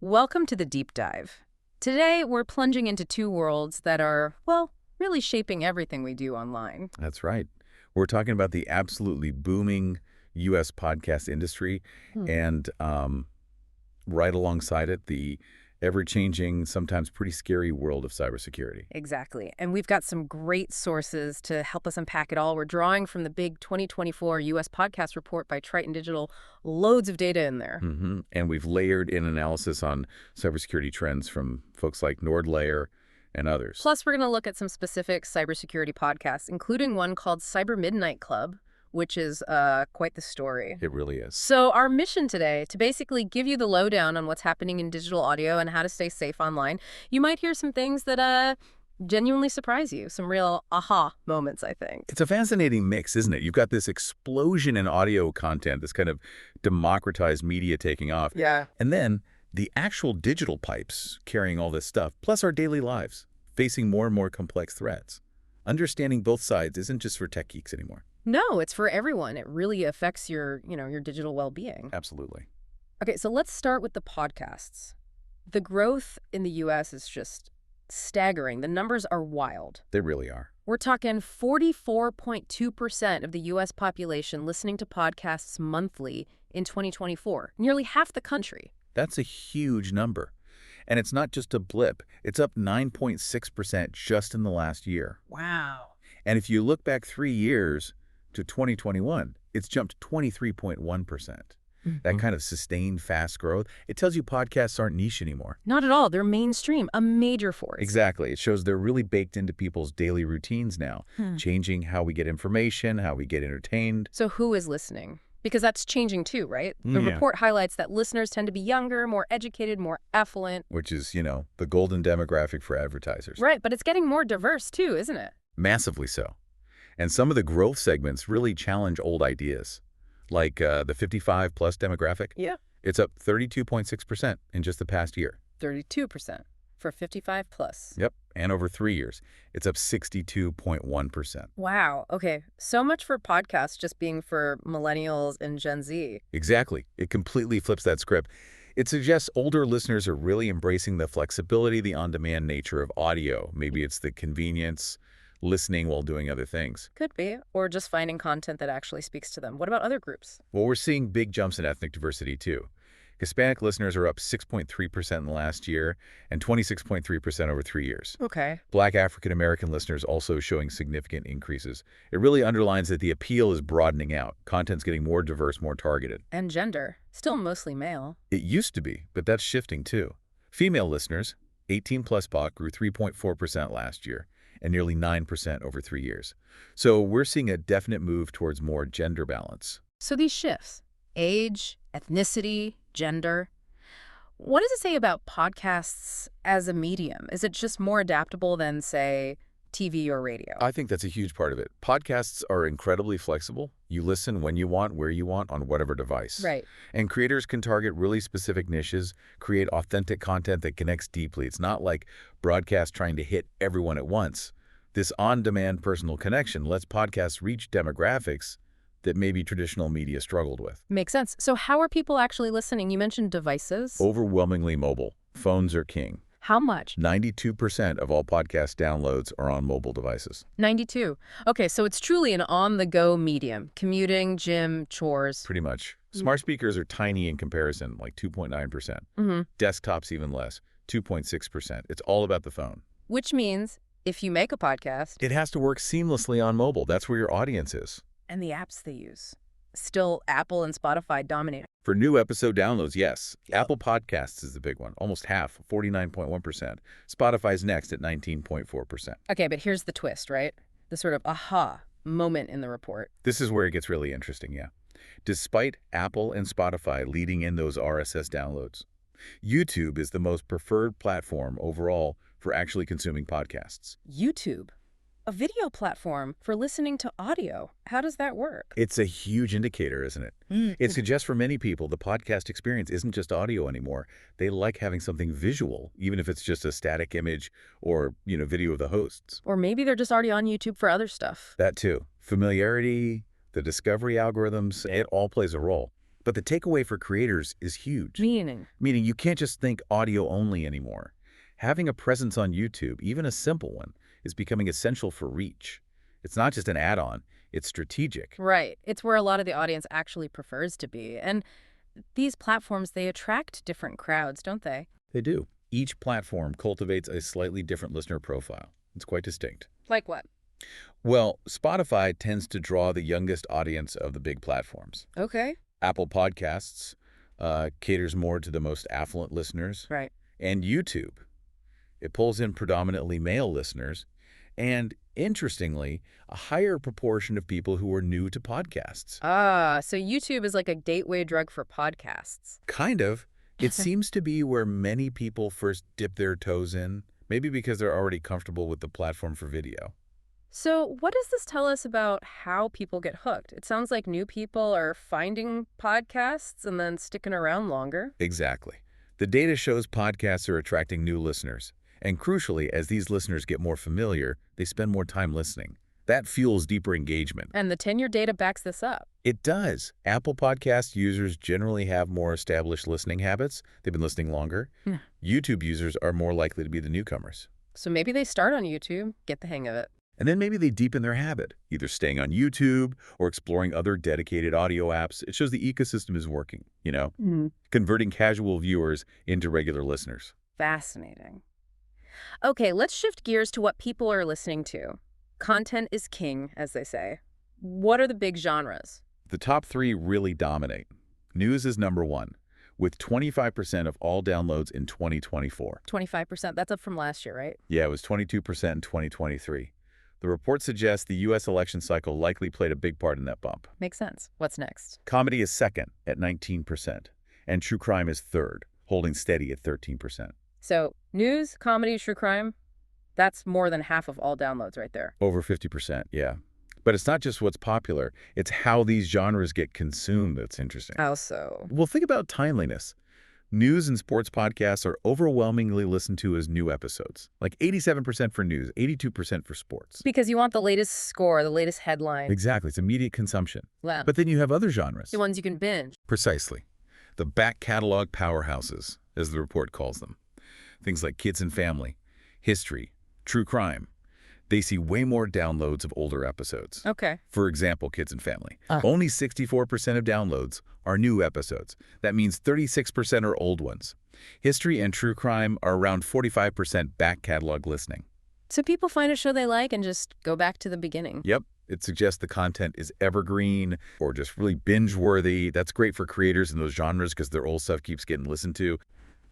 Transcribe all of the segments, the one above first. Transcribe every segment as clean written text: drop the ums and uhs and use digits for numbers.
Welcome to the Deep Dive. Today, we're plunging into two worlds that are, well, really shaping everything we do online. That's right. We're talking about the absolutely booming U.S. podcast industry and right alongside it, the ever-changing, sometimes pretty scary world of cybersecurity. Exactly. And we've got some great sources to help us unpack it all. We're drawing from the big 2024 U.S. podcast report by Triton Digital. Loads of data in there. And we've layered in analysis on cybersecurity trends from folks like NordLayer and others. Plus, we're going to look at some specific cybersecurity podcasts, including one called Cybermidnight Club, which is quite the story. It really is. So our mission today, to basically give you the lowdown on what's happening in digital audio and how to stay safe online. You might hear some things that genuinely surprise you, some real aha moments, I think. It's a fascinating mix, isn't it? You've got this explosion in audio content, this kind of democratized media taking off. Yeah. And then the actual digital pipes carrying all this stuff, plus our daily lives, facing more and more complex threats. Understanding both sides isn't just for tech geeks anymore. No, it's for everyone. It really affects your digital well-being. Absolutely. Okay, so let's start with the podcasts. The growth in the U.S. is just staggering. The numbers are wild. They really are. We're talking 44.2% of the U.S. population listening to podcasts monthly in 2024, nearly half the country. That's a huge number. And it's not just a blip. It's up 9.6% just in the last year. Wow. And if you look back 3 years to 2021, it's jumped 23.1%. That kind of sustained fast growth, it tells you podcasts aren't niche anymore. Not at all. They're mainstream, a major force. Exactly. It shows they're really baked into people's daily routines now, changing how we get information, how we get entertained. So who is listening? Because that's changing too, right? The report highlights that listeners tend to be younger, more educated, more affluent. Which is, the golden demographic for advertisers. Right, but it's getting more diverse too, isn't it? Massively so. And some of the growth segments really challenge old ideas, like the 55-plus demographic. Yeah. It's up 32.6% in just the past year. 32% for 55 plus. Yep, and over 3 years, it's up 62.1%. Wow, okay. So much for podcasts just being for millennials and Gen Z. Exactly. It completely flips that script. It suggests older listeners are really embracing the flexibility, the on-demand nature of audio. Maybe it's the convenience, listening while doing other things. Could be, or just finding content that actually speaks to them. What about other groups? Well, we're seeing big jumps in ethnic diversity, too. Hispanic listeners are up 6.3% in the last year and 26.3% over 3 years. Okay. Black African-American listeners also showing significant increases. It really underlines that the appeal is broadening out. Content's getting more diverse, more targeted. And gender, still mostly male. It used to be, but that's shifting, too. Female listeners, 18-plus POC, grew 3.4% last year and nearly 9% over 3 years. So we're seeing a definite move towards more gender balance. So these shifts, age, ethnicity, gender, what does it say about podcasts as a medium? Is it just more adaptable than, say, TV or radio? I think that's a huge part of it. Podcasts are incredibly flexible. You listen when you want, where you want, on whatever device. Right. And creators can target really specific niches, create authentic content that connects deeply. It's not like broadcast trying to hit everyone at once. This on-demand personal connection lets podcasts reach demographics that maybe traditional media struggled with. Makes sense. So how are people actually listening? You mentioned devices. Overwhelmingly mobile. Phones are king. How much? 92% of all podcast downloads are on mobile devices. 92. Okay, so it's truly an on-the-go medium. Commuting, gym, chores. Pretty much. Smart speakers are tiny in comparison, like 2.9%. Desktops even less, 2.6%. It's all about the phone. Which means if you make a podcast... It has to work seamlessly on mobile. That's where your audience is. And the apps they use. Still, Apple and Spotify dominate. For new episode downloads, yes. Apple Podcasts is the big one, almost half, 49.1%. Spotify's next at 19.4%. Okay, but here's the twist, right? The sort of aha moment in the report. This is where it gets really interesting, yeah. Despite Apple and Spotify leading in those RSS downloads, YouTube is the most preferred platform overall for actually consuming podcasts. YouTube? A video platform for listening to audio. How does that work? It's a huge indicator, isn't it? It suggests for many people the podcast experience isn't just audio anymore. They like having something visual, even if it's just a static image or, video of the hosts. Or maybe they're just already on YouTube for other stuff. That too. Familiarity, the discovery algorithms, it all plays a role. But the takeaway for creators is huge. Meaning? Meaning you can't just think audio only anymore. Having a presence on YouTube, even a simple one, is becoming essential for reach. It's not just an add-on, it's strategic. Right. It's where a lot of the audience actually prefers to be. And these platforms, they attract different crowds, don't they? They do. Each platform cultivates a slightly different listener profile. It's quite distinct. Like what? Well, Spotify tends to draw the youngest audience of the big platforms. Okay. Apple Podcasts caters more to the most affluent listeners. Right. And YouTube, it pulls in predominantly male listeners, and interestingly, a higher proportion of people who are new to podcasts. Ah, so YouTube is like a gateway drug for podcasts. Kind of. It seems to be where many people first dip their toes in, maybe because they're already comfortable with the platform for video. So what does this tell us about how people get hooked? It sounds like new people are finding podcasts and then sticking around longer. Exactly. The data shows podcasts are attracting new listeners. And crucially, as these listeners get more familiar, they spend more time listening. That fuels deeper engagement. And the tenure data backs this up. It does. Apple Podcast users generally have more established listening habits. They've been listening longer. YouTube users are more likely to be the newcomers. So maybe they start on YouTube, get the hang of it. And then maybe they deepen their habit, either staying on YouTube or exploring other dedicated audio apps. It shows the ecosystem is working, converting casual viewers into regular listeners. Fascinating. Okay, let's shift gears to what people are listening to. Content is king, as they say. What are the big genres? The top three really dominate. News is number one, with 25% of all downloads in 2024. 25%, that's up from last year, right? Yeah, it was 22% in 2023. The report suggests the U.S. election cycle likely played a big part in that bump. Makes sense. What's next? Comedy is second at 19%, and true crime is third, holding steady at 13%. So news, comedy, true crime, that's more than half of all downloads right there. Over 50%, yeah. But it's not just what's popular, it's how these genres get consumed that's interesting. How so? Well, think about timeliness. News and sports podcasts are overwhelmingly listened to as new episodes, like 87% for news, 82% for sports. Because you want the latest score, the latest headline. Exactly. It's immediate consumption. Wow. But then you have other genres. The ones you can binge. Precisely. The back catalog powerhouses, as the report calls them. Things like kids and family, history, true crime. They see way more downloads of older episodes. Okay. For example, kids and family. Only 64% of downloads are new episodes. That means 36% are old ones. History and true crime are around 45% back catalog listening. So people find a show they like and just go back to the beginning. Yep. It suggests the content is evergreen or just really binge-worthy. That's great for creators in those genres because their old stuff keeps getting listened to.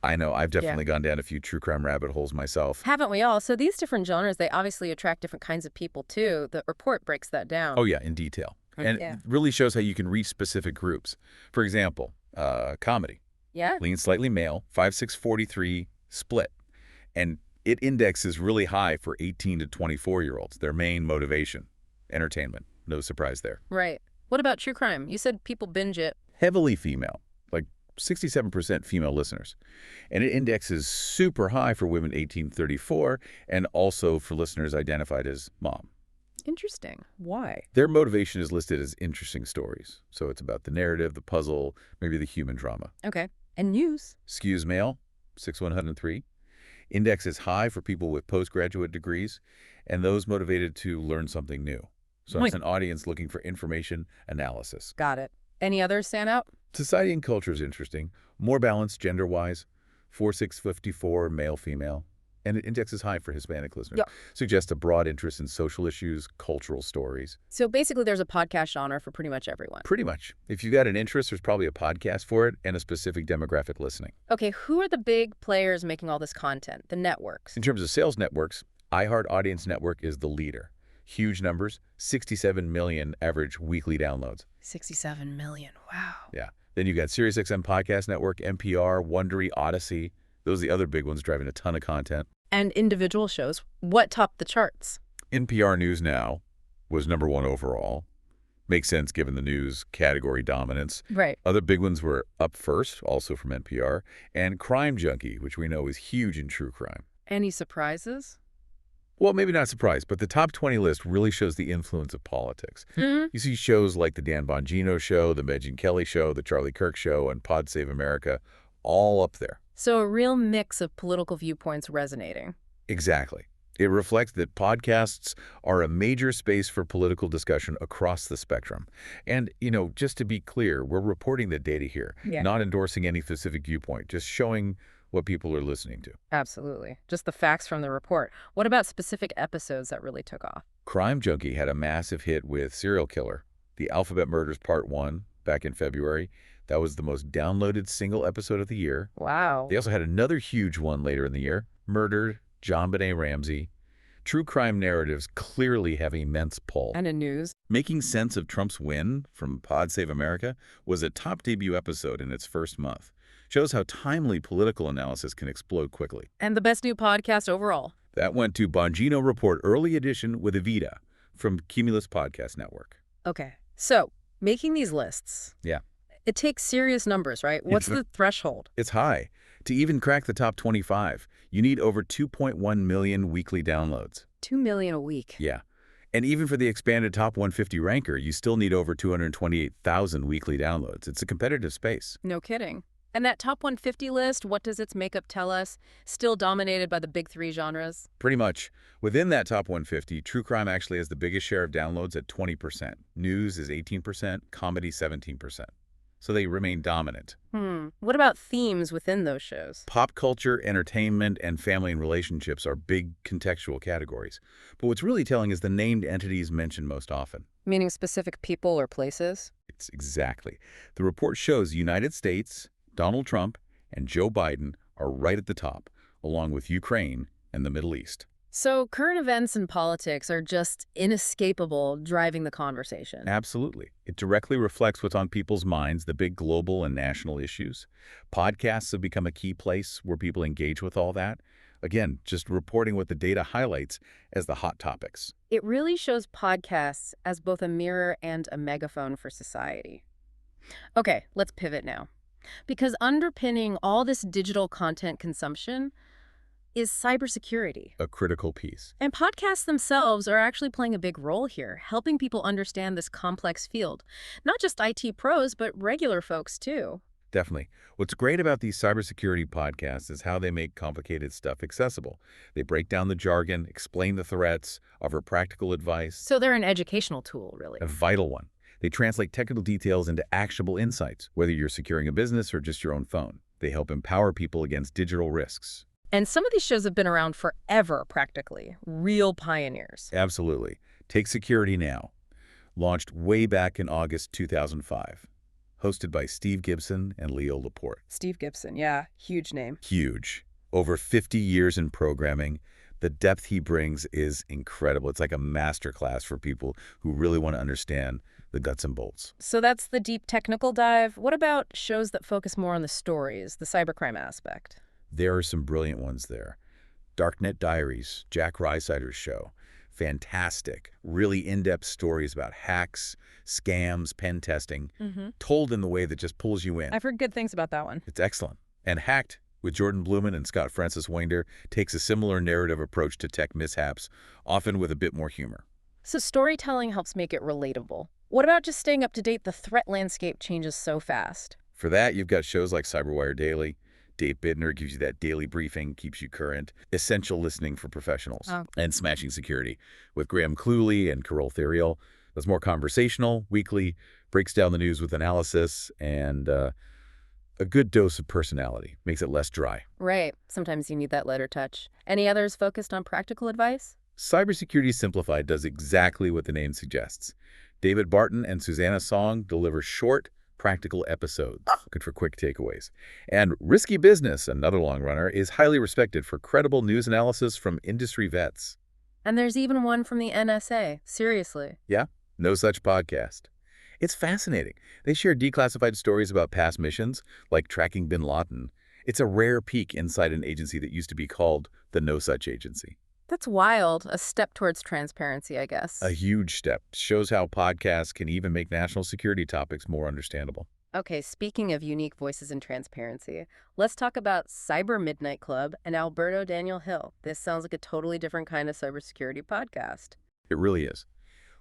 I know, I've definitely gone down a few true crime rabbit holes myself. Haven't we all? So these different genres, they obviously attract different kinds of people too. The report breaks that down. Oh yeah, in detail. And it really shows how you can reach specific groups. For example, comedy. Yeah? Leans slightly male, 5'6", 43", split. And it indexes really high for 18 to 24-year-olds, their main motivation. Entertainment. No surprise there. Right. What about true crime? You said people binge it. Heavily female, like 67% female listeners. And it indexes super high for women 18 to 34 and also for listeners identified as mom. Interesting. Why? Their motivation is listed as interesting stories. So it's about the narrative, the puzzle, maybe the human drama. Okay. And news? Skews male, 6'103". Index is high for people with postgraduate degrees and those motivated to learn something new. So it's an audience looking for information analysis. Got it. Any others stand out? Society and culture is interesting. More balanced gender-wise, 4'6", 54", male-female. And it indexes high for Hispanic listeners. Suggests a broad interest in social issues, cultural stories. So basically there's a podcast genre for pretty much everyone. Pretty much. If you've got an interest, there's probably a podcast for it and a specific demographic listening. Okay, who are the big players making all this content? The networks? In terms of sales networks, iHeart Audience Network is the leader. Huge numbers, 67 million average weekly downloads. 67 million, wow. Yeah. Then you've got SiriusXM Podcast Network, NPR, Wondery, Odyssey. Those are the other big ones driving a ton of content. And individual shows, what topped the charts? NPR News Now was #1 overall. Makes sense given the news category dominance. Right. Other big ones were Up First, also from NPR, and Crime Junkie, which we know is huge in true crime. Any surprises? Well, maybe not surprised, but the top 20 list really shows the influence of politics. Hmm. You see shows like The Dan Bongino Show, The Megyn Kelly Show, The Charlie Kirk Show, and Pod Save America, all up there. So a real mix of political viewpoints resonating. Exactly. It reflects that podcasts are a major space for political discussion across the spectrum. And, just to be clear, we're reporting the data here, Yeah. not endorsing any specific viewpoint, just showing what people are listening to. Absolutely. Just the facts from the report. What about specific episodes that really took off? Crime Junkie had a massive hit with Serial Killer, The Alphabet Murders Part 1, back in February. That was the most downloaded single episode of the year. Wow. They also had another huge one later in the year, Murdered, John Benet Ramsey. True crime narratives clearly have immense pull. And in news? Making Sense of Trump's Win from Pod Save America was a top debut episode in its first month. Shows how timely political analysis can explode quickly. And the best new podcast overall. That went to Bongino Report Early Edition with Evita from Cumulus Podcast Network. Okay. So, making these lists. Yeah. It takes serious numbers, right? What's the threshold? It's high. To even crack the top 25, you need over 2.1 million weekly downloads. 2 million a week. Yeah. And even for the expanded top 150 ranker, you still need over 228,000 weekly downloads. It's a competitive space. No kidding. And that top 150 list, what does its makeup tell us? Still dominated by the big three genres? Pretty much. Within that top 150, true crime actually has the biggest share of downloads at 20%. News is 18%, comedy 17%. So they remain dominant. What about themes within those shows? Pop culture, entertainment, and family and relationships are big contextual categories. But what's really telling is the named entities mentioned most often. Meaning specific people or places? It's exactly. The report shows the United States, Donald Trump, and Joe Biden are right at the top, along with Ukraine and the Middle East. So current events and politics are just inescapable driving the conversation. Absolutely. It directly reflects what's on people's minds, the big global and national issues. Podcasts have become a key place where people engage with all that. Again, just reporting what the data highlights as the hot topics. It really shows podcasts as both a mirror and a megaphone for society. Okay, let's pivot now. Because underpinning all this digital content consumption is cybersecurity. A critical piece. And podcasts themselves are actually playing a big role here, helping people understand this complex field. Not just IT pros, but regular folks too. Definitely. What's great about these cybersecurity podcasts is how they make complicated stuff accessible. They break down the jargon, explain the threats, offer practical advice. So they're an educational tool, really. A vital one. They translate technical details into actionable insights, whether you're securing a business or just your own phone. They help empower people against digital risks. And some of these shows have been around forever, practically. Real pioneers. Absolutely. Take Security Now. Launched way back in August 2005. Hosted by Steve Gibson and Leo Laporte. Steve Gibson, yeah, huge name. Huge. Over 50 years in programming. The depth he brings is incredible. It's like a masterclass for people who really want to understand the guts and bolts. So that's the deep technical dive. What about shows that focus more on the stories, the cybercrime aspect? There are some brilliant ones there. Darknet Diaries, Jack Rysider's show. Fantastic. Really in-depth stories about hacks, scams, pen testing, told in the way that just pulls you in. I've heard good things about that one. It's excellent. And Hacked, with Jordan Blumen and Scott Francis Winder, takes a similar narrative approach to tech mishaps, often with a bit more humor. So storytelling helps make it relatable. What about just staying up to date? The threat landscape changes so fast. For that, you've got shows like Cyberwire Daily. Dave Bittner gives you that daily briefing, keeps you current. Essential listening for professionals. And Smashing Security with Graham Cluley and Carol Theriault. That's more conversational, weekly, breaks down the news with analysis, and a good dose of personality. Makes it less dry. Right. Sometimes you need that lighter touch. Any others focused on practical advice? Cybersecurity Simplified does exactly what the name suggests. David Barton and Susanna Song deliver short, practical episodes, good for quick takeaways. And Risky Business, another long runner, is highly respected for credible news analysis from industry vets. And there's even one from the NSA. Seriously. Yeah, No Such Podcast. It's fascinating. They share declassified stories about past missions, like tracking bin Laden. It's a rare peek inside an agency that used to be called the No Such Agency. That's wild. A step towards transparency, I guess. A huge step. Shows how podcasts can even make national security topics more understandable. Okay, speaking of unique voices and transparency, let's talk about Cybermidnight Club and Alberto Daniel Hill. This sounds like a totally different kind of cybersecurity podcast. It really is.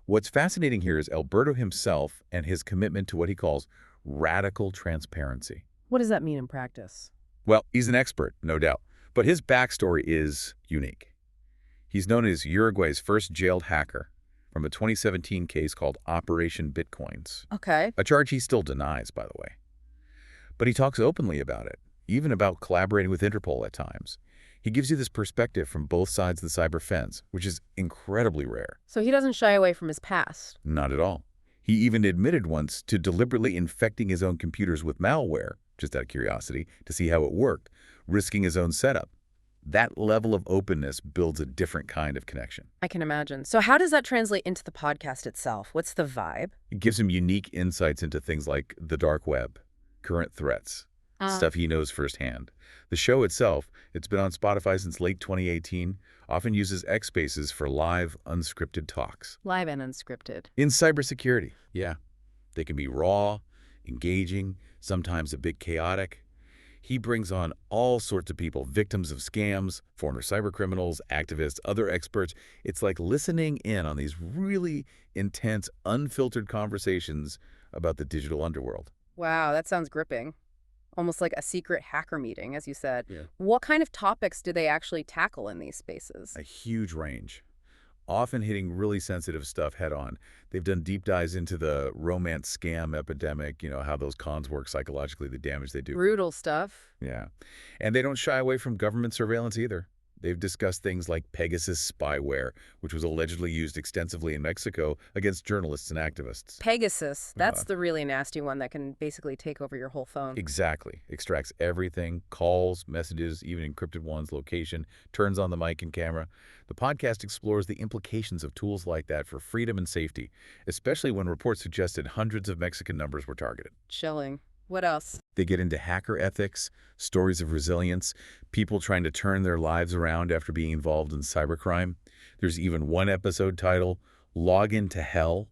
What's fascinating here is Alberto himself and his commitment to what he calls radical transparency. What does that mean in practice? Well, he's an expert, no doubt, but his backstory is unique. He's known as Uruguay's first jailed hacker from a 2017 case called Operation Bitcoins, Okay. a charge he still denies, by the way. But he talks openly about it, even about collaborating with Interpol at times. He gives you this perspective from both sides of the cyber fence, which is incredibly rare. So he doesn't shy away from his past. Not at all. He even admitted once to deliberately infecting his own computers with malware, just out of curiosity, to see how it worked, risking his own setup. That level of openness builds a different kind of connection. I can imagine. So how does that translate into the podcast itself? What's the vibe? It gives him unique insights into things like the dark web, current threats, stuff he knows firsthand. The show itself, it's been on Spotify since late 2018, often uses X Spaces for live, unscripted talks. Live and unscripted. In cybersecurity, yeah. They can be raw, engaging, sometimes a bit chaotic. He brings on all sorts of people, victims of scams, former cybercriminals, activists, other experts. It's like listening in on these really intense, unfiltered conversations about the digital underworld. Wow, that sounds gripping. Almost like a secret hacker meeting, as you said. Yeah. What kind of topics do they actually tackle in these spaces? A huge range, often hitting really sensitive stuff head on. They've done deep dives into the romance scam epidemic, how those cons work psychologically, the damage they do. Brutal stuff. Yeah. And they don't shy away from government surveillance either. They've discussed things like Pegasus spyware, which was allegedly used extensively in Mexico against journalists and activists. Pegasus, that's Uh, the really nasty one that can basically take over your whole phone. Exactly. Extracts everything, calls, messages, even encrypted ones, location, turns on the mic and camera. The podcast explores the implications of tools like that for freedom and safety, especially when reports suggested hundreds of Mexican numbers were targeted. Chilling. What else? They get into hacker ethics, stories of resilience, people trying to turn their lives around after being involved in cybercrime. There's even one episode titled, Log Into Hell,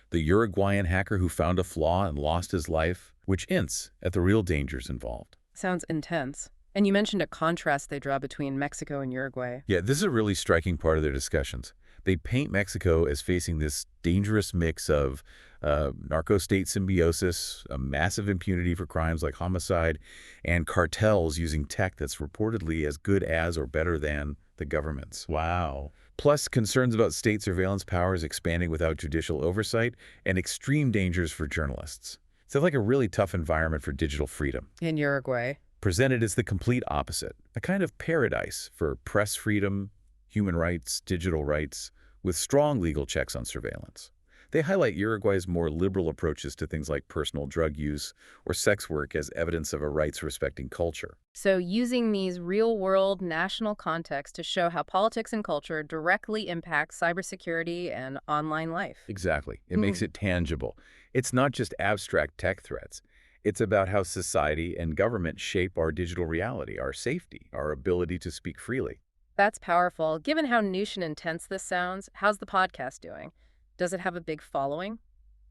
the Uruguayan hacker who found a flaw and lost his life, which hints at the real dangers involved. Sounds intense. And you mentioned a contrast they draw between Mexico and Uruguay. Yeah, this is a really striking part of their discussions. They paint Mexico as facing this dangerous mix of narco-state symbiosis, a massive impunity for crimes like homicide, and cartels using tech that's reportedly as good as or better than the government's. Wow. Plus, concerns about state surveillance powers expanding without judicial oversight and extreme dangers for journalists. It's like a really tough environment for digital freedom. In Uruguay. Presented as the complete opposite, a kind of paradise for press freedom, human rights, digital rights, with strong legal checks on surveillance. They highlight Uruguay's more liberal approaches to things like personal drug use or sex work as evidence of a rights-respecting culture. So using these real-world national contexts to show how politics and culture directly impact cybersecurity and online life. Exactly. It makes it tangible. It's not just abstract tech threats. It's about how society and government shape our digital reality, our safety, our ability to speak freely. That's powerful. Given how niche and intense this sounds, how's the podcast doing? Does it have a big following?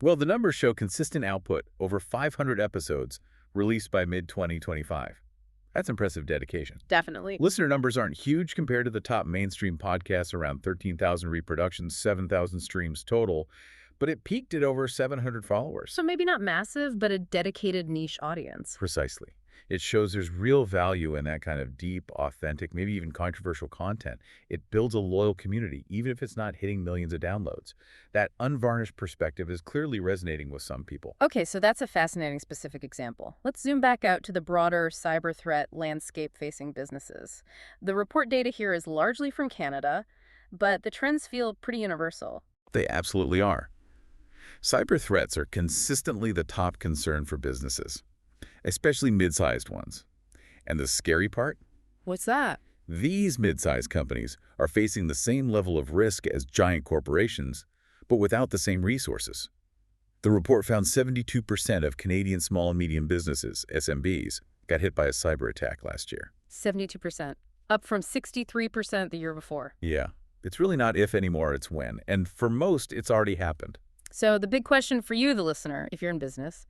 Well, the numbers show consistent output, over 500 episodes, released by mid-2025. That's impressive dedication. Definitely. Listener numbers aren't huge compared to the top mainstream podcasts, around 13,000 reproductions, 7,000 streams total, but it peaked at over 700 followers. So maybe not massive, but a dedicated niche audience. Precisely. It shows there's real value in that kind of deep, authentic, maybe even controversial content. It builds a loyal community, even if it's not hitting millions of downloads. That unvarnished perspective is clearly resonating with some people. Okay, so that's a fascinating specific example. Let's zoom back out to the broader cyber threat landscape facing businesses. The report data here is largely from Canada, but the trends feel pretty universal. They absolutely are. Cyber threats are consistently the top concern for businesses, especially mid-sized ones. And the scary part? What's that? These mid-sized companies are facing the same level of risk as giant corporations, but without the same resources. The report found 72% of Canadian small and medium businesses, SMBs, got hit by a cyber attack last year. 72%, up from 63% the year before. Yeah, it's really not if anymore, it's when. And for most, it's already happened. So the big question for you, the listener, if you're in business,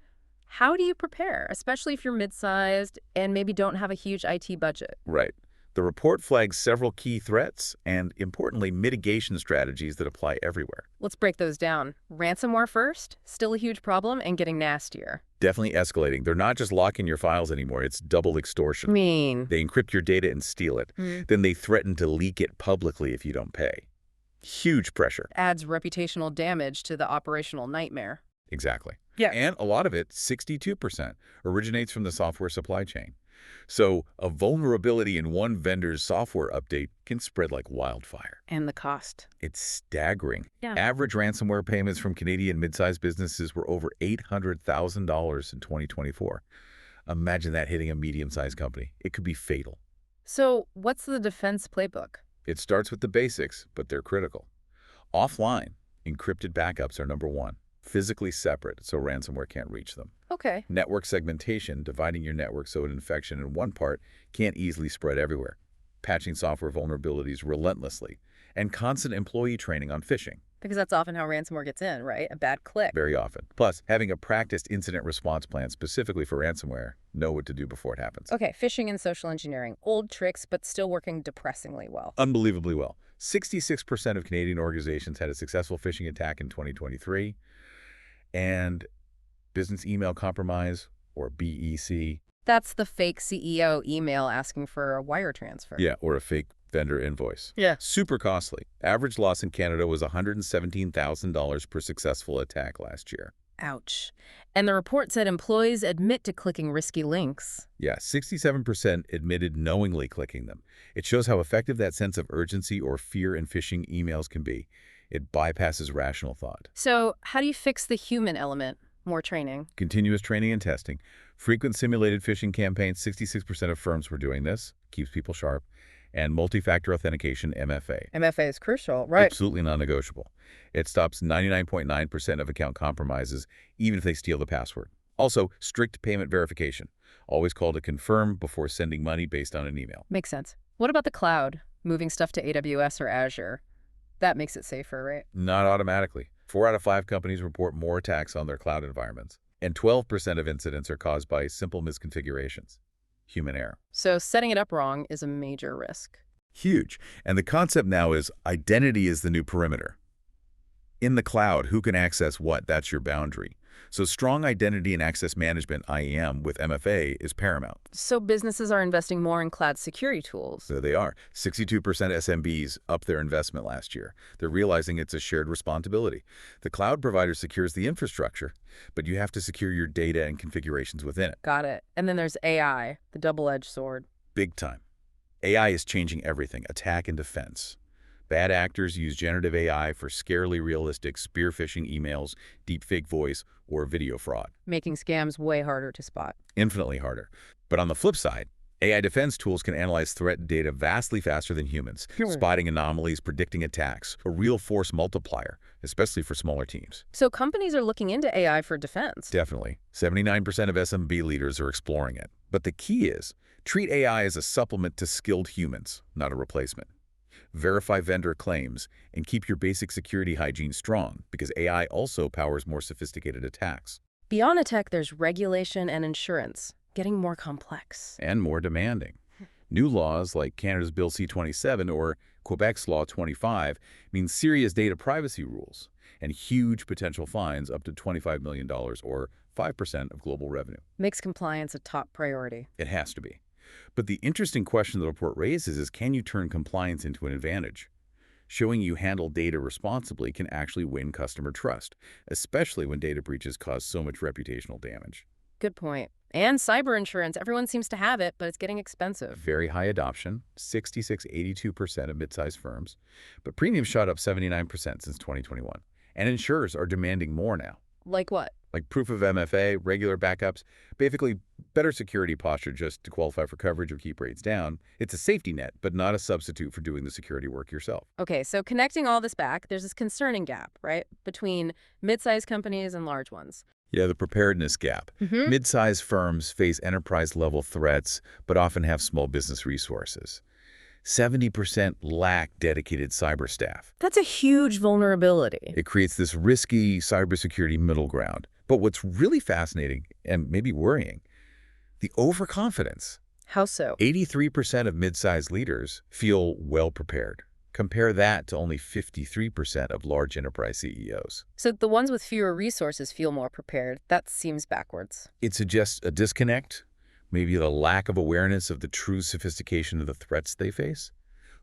How do you prepare, especially if you're mid-sized and maybe don't have a huge IT budget? Right. The report flags several key threats and, importantly, mitigation strategies that apply everywhere. Let's break those down. Ransomware first, still a huge problem and getting nastier. Definitely escalating. They're not just locking your files anymore, it's double extortion. Mean. They encrypt your data and steal it. Then they threaten to leak it publicly if you don't pay. Huge pressure. Adds reputational damage to the operational nightmare. Exactly. Yeah. And a lot of it, 62%, originates from the software supply chain. So a vulnerability in one vendor's software update can spread like wildfire. And the cost. It's staggering. Yeah. Average ransomware payments from Canadian mid-sized businesses were over $800,000 in 2024. Imagine that hitting a medium-sized company. It could be fatal. So what's the defense playbook? It starts with the basics, but they're critical. Offline, encrypted backups are number one, physically separate so ransomware can't reach them. Okay. Network segmentation, dividing your network so an infection in one part can't easily spread everywhere. Patching software vulnerabilities relentlessly. And constant employee training on phishing. Because that's often how ransomware gets in, right? A bad click. Very often. Plus, having a practiced incident response plan specifically for ransomware. Know what to do before it happens. Okay, phishing and social engineering. Old tricks, but still working depressingly well. Unbelievably well. 66% of Canadian organizations had a successful phishing attack in 2023. And business email compromise, or BEC. That's the fake CEO email asking for a wire transfer. Yeah, or a fake vendor invoice. Yeah. Super costly. Average loss in Canada was $117,000 per successful attack last year. Ouch. And the report said employees admit to clicking risky links. Yeah, 67% admitted knowingly clicking them. It shows how effective that sense of urgency or fear in phishing emails can be. It bypasses rational thought. So how do you fix the human element? More training. Continuous training and testing. Frequent simulated phishing campaigns, 66% of firms were doing this. Keeps people sharp. And multi-factor authentication, MFA. MFA is crucial, right? Absolutely non-negotiable. It stops 99.9% of account compromises, even if they steal the password. Also, strict payment verification. Always call to confirm before sending money based on an email. Makes sense. What about the cloud? Moving stuff to AWS or Azure? That makes it safer, right? Not automatically. 4 out of 5 companies report more attacks on their cloud environments. And 12% of incidents are caused by simple misconfigurations. Human error. So setting it up wrong is a major risk. Huge. And the concept now is identity is the new perimeter. In the cloud, who can access what? That's your boundary. So strong identity and access management, IAM, with MFA is paramount. So businesses are investing more in cloud security tools. So they are. 62% SMBs upped their investment last year. They're realizing it's a shared responsibility. The cloud provider secures the infrastructure, but you have to secure your data and configurations within it. Got it. And then there's AI, the double-edged sword. Big time. AI is changing everything, attack and defense. Bad actors use generative AI for scarily realistic spear phishing emails, deepfake voice, or video fraud. Making scams way harder to spot. Infinitely harder. But on the flip side, AI defense tools can analyze threat data vastly faster than humans, spotting anomalies, predicting attacks, a real force multiplier, especially for smaller teams. So companies are looking into AI for defense. Definitely. 79% of SMB leaders are exploring it. But the key is, treat AI as a supplement to skilled humans, not a replacement. Verify vendor claims, and keep your basic security hygiene strong, because AI also powers more sophisticated attacks. Beyond a tech, there's regulation and insurance, getting more complex. And more demanding. New laws like Canada's Bill C-27 or Quebec's Law 25 mean serious data privacy rules and huge potential fines up to $25 million or 5% of global revenue. Makes compliance a top priority. It has to be. But the interesting question the report raises is, can you turn compliance into an advantage? Showing you handle data responsibly can actually win customer trust, especially when data breaches cause so much reputational damage. Good point. And cyber insurance, everyone seems to have it, but it's getting expensive. Very high adoption, 66–82% of mid-sized firms, but premiums shot up 79% since 2021. And insurers are demanding more now. Like what? Like proof of MFA, regular backups, basically better security posture just to qualify for coverage or keep rates down. It's a safety net, but not a substitute for doing the security work yourself. Okay, so connecting all this back, there's this concerning gap, right, between mid-sized companies and large ones. Yeah, the preparedness gap. Mid-sized firms face enterprise-level threats, but often have small business resources. 70% lack dedicated cyber staff. That's a huge vulnerability. It creates this risky cybersecurity middle ground. But what's really fascinating and maybe worrying. The overconfidence. How so? 83% of mid-sized leaders feel well-prepared. Compare that to only 53% of large enterprise CEOs. So the ones with fewer resources feel more prepared. That seems backwards. It suggests a disconnect, maybe the lack of awareness of the true sophistication of the threats they face.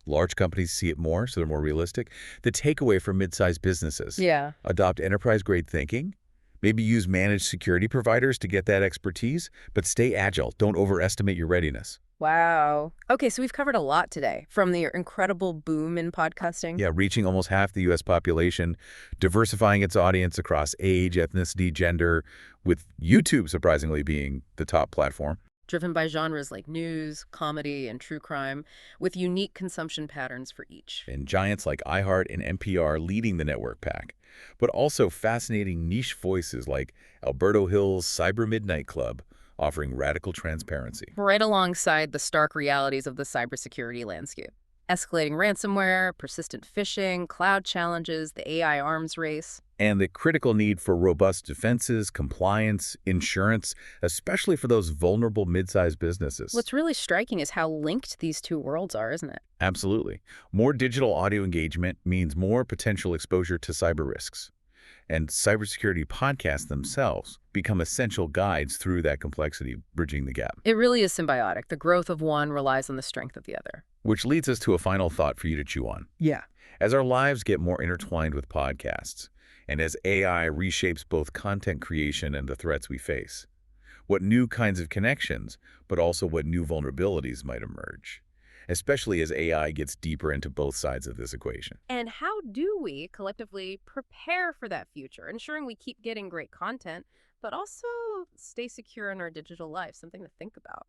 Large companies see it more, so they're more realistic. The takeaway for mid-sized businesses: Yeah. adopt enterprise-grade thinking, maybe use managed security providers to get that expertise, but stay agile. Don't overestimate your readiness. Wow. Okay, so we've covered a lot today, from the incredible boom in podcasting, Yeah, reaching almost half the U.S. population, diversifying its audience across age, ethnicity, gender, with YouTube surprisingly being the top platform. driven by genres like news, comedy, and true crime, with unique consumption patterns for each. And giants like iHeart and NPR leading the network pack, but also fascinating niche voices like Alberto Hill's Cybermidnight Club, offering radical transparency. Right alongside the stark realities of the cybersecurity landscape. Escalating ransomware, persistent phishing, cloud challenges, the AI arms race. And the critical need for robust defenses, compliance, insurance, especially for those vulnerable mid-sized businesses. What's really striking is how linked these two worlds are, isn't it? Absolutely. More digital audio engagement means more potential exposure to cyber risks. And cybersecurity podcasts themselves become essential guides through that complexity, bridging the gap. It really is symbiotic. The growth of one relies on the strength of the other. Which leads us to a final thought for you to chew on. Yeah. As our lives get more intertwined with podcasts, and as AI reshapes both content creation and the threats we face, what new kinds of connections, but also what new vulnerabilities might emerge, especially as AI gets deeper into both sides of this equation. And how do we collectively prepare for that future, ensuring we keep getting great content, but also stay secure in our digital life? Something to think about.